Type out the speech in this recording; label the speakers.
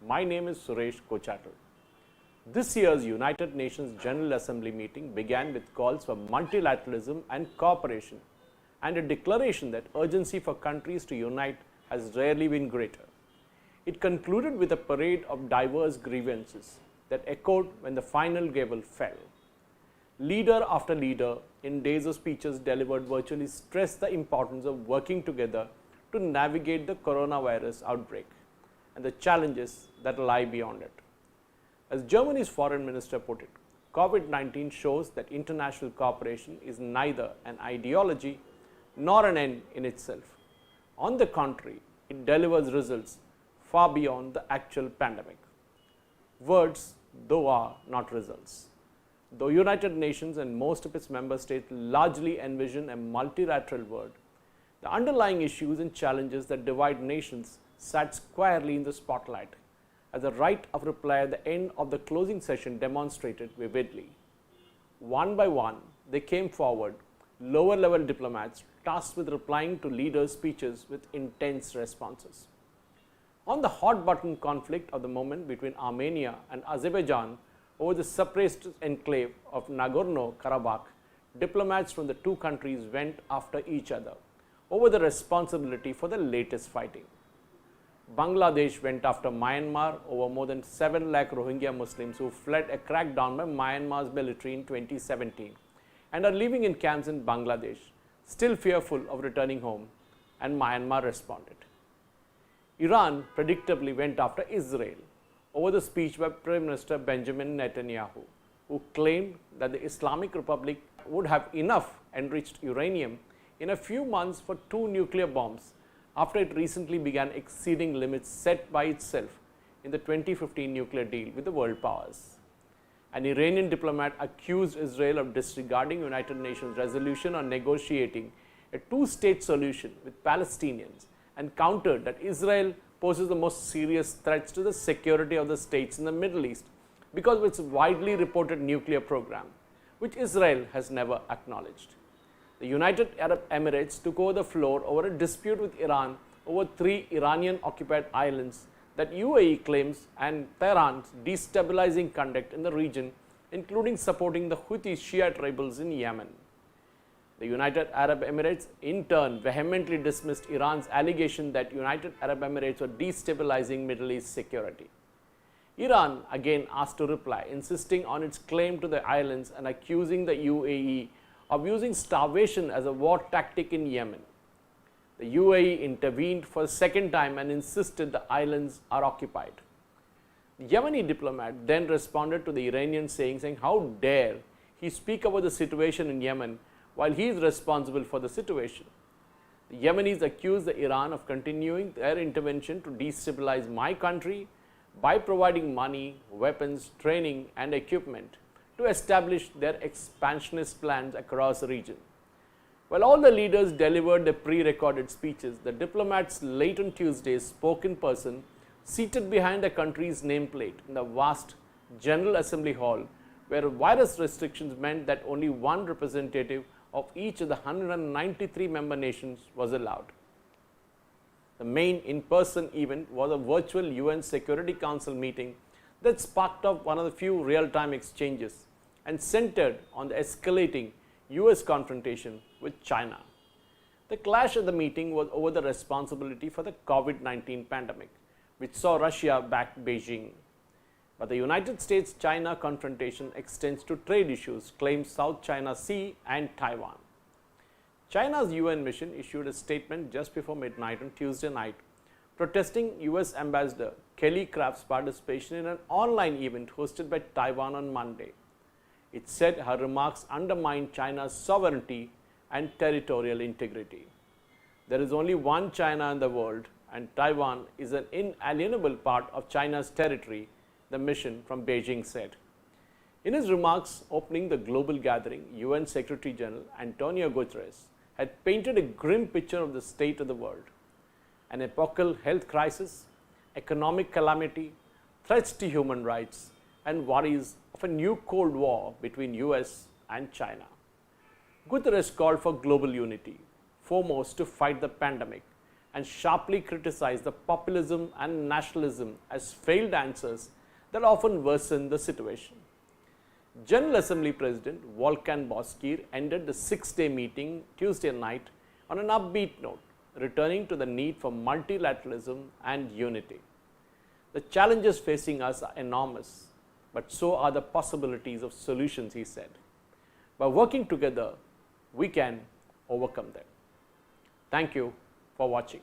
Speaker 1: My name is Suresh Kochatal. This year's United Nations General Assembly meeting began with calls for multilateralism and cooperation and a declaration that urgency for countries to unite has rarely been greater. It concluded with a parade of diverse grievances that echoed when the final gavel fell. Leader after leader in days of speeches delivered virtually stressed the importance of working together to navigate the coronavirus outbreak and the challenges that lie beyond it. As Germany's foreign minister put it, COVID-19 shows that international cooperation is neither an ideology nor an end in itself. On the contrary, it delivers results far beyond the actual pandemic. Words, though, are not results. Though United Nations and most of its member states largely envision a multilateral world, the underlying issues and challenges that divide nations sat squarely in the spotlight, as the right of reply at the end of the closing session demonstrated vividly. One by one, they came forward, lower-level diplomats tasked with replying to leaders' speeches with intense responses. On the hot-button conflict of the moment between Armenia and Azerbaijan over the separatist enclave of Nagorno-Karabakh, diplomats from the two countries went after each other over the responsibility for the latest fighting. Bangladesh went after Myanmar over more than 7 lakh Rohingya Muslims who fled a crackdown by Myanmar's military in 2017 and are living in camps in Bangladesh, still fearful of returning home, and Myanmar responded. Iran predictably went after Israel over the speech by Prime Minister Benjamin Netanyahu, who claimed that the Islamic Republic would have enough enriched uranium in a few months for 2 nuclear bombs after it recently began exceeding limits set by itself in the 2015 nuclear deal with the world powers. An Iranian diplomat accused Israel of disregarding United Nations resolution on negotiating a 2-state solution with Palestinians and countered that Israel poses the most serious threats to the security of the states in the Middle East because of its widely reported nuclear program, which Israel has never acknowledged. The United Arab Emirates took over the floor over a dispute with Iran over 3 Iranian-occupied islands that UAE claims and Tehran's destabilizing conduct in the region, including supporting the Houthi Shiite rebels in Yemen. The United Arab Emirates in turn vehemently dismissed Iran's allegation that United Arab Emirates were destabilizing Middle East security. Iran again asked to reply, insisting on its claim to the islands and accusing the UAE of using starvation as a war tactic in Yemen. The UAE intervened for the second time and insisted the islands are occupied. The Yemeni diplomat then responded to the Iranian saying how dare he speak about the situation in Yemen while he is responsible for the situation. The Yemenis accused the Iran of continuing their intervention to destabilize my country by providing money, weapons, training and equipment to establish their expansionist plans across the region. While all the leaders delivered their pre-recorded speeches, the diplomats late on Tuesday spoke in person, seated behind the country's nameplate in the vast General Assembly Hall, where virus restrictions meant that only one representative of each of the 193 member nations was allowed. The main in-person event was a virtual UN Security Council meeting that sparked off one of the few real-time exchanges and centered on the escalating US confrontation with China. The clash at the meeting was over the responsibility for the COVID-19 pandemic, which saw Russia back Beijing. But the United States-China confrontation extends to trade issues, claims South China Sea and Taiwan. China's UN mission issued a statement just before midnight on Tuesday night, protesting US Ambassador Kelly Craft's participation in an online event hosted by Taiwan on Monday. It said her remarks undermined China's sovereignty and territorial integrity. There is only one China in the world, and Taiwan is an inalienable part of China's territory, the mission from Beijing said. In his remarks opening the global gathering, UN Secretary General Antonio Guterres had painted a grim picture of the state of the world. An epochal health crisis, economic calamity, threats to human rights, and worries of a new Cold War between US and China. Guterres called for global unity, foremost to fight the pandemic, and sharply criticized the populism and nationalism as failed answers that often worsen the situation. General Assembly President Volkan Bozkır ended the 6-day meeting Tuesday night on an upbeat note, returning to the need for multilateralism and unity. The challenges facing us are enormous, but so are the possibilities of solutions, he said. By working together, we can overcome them. Thank you for watching.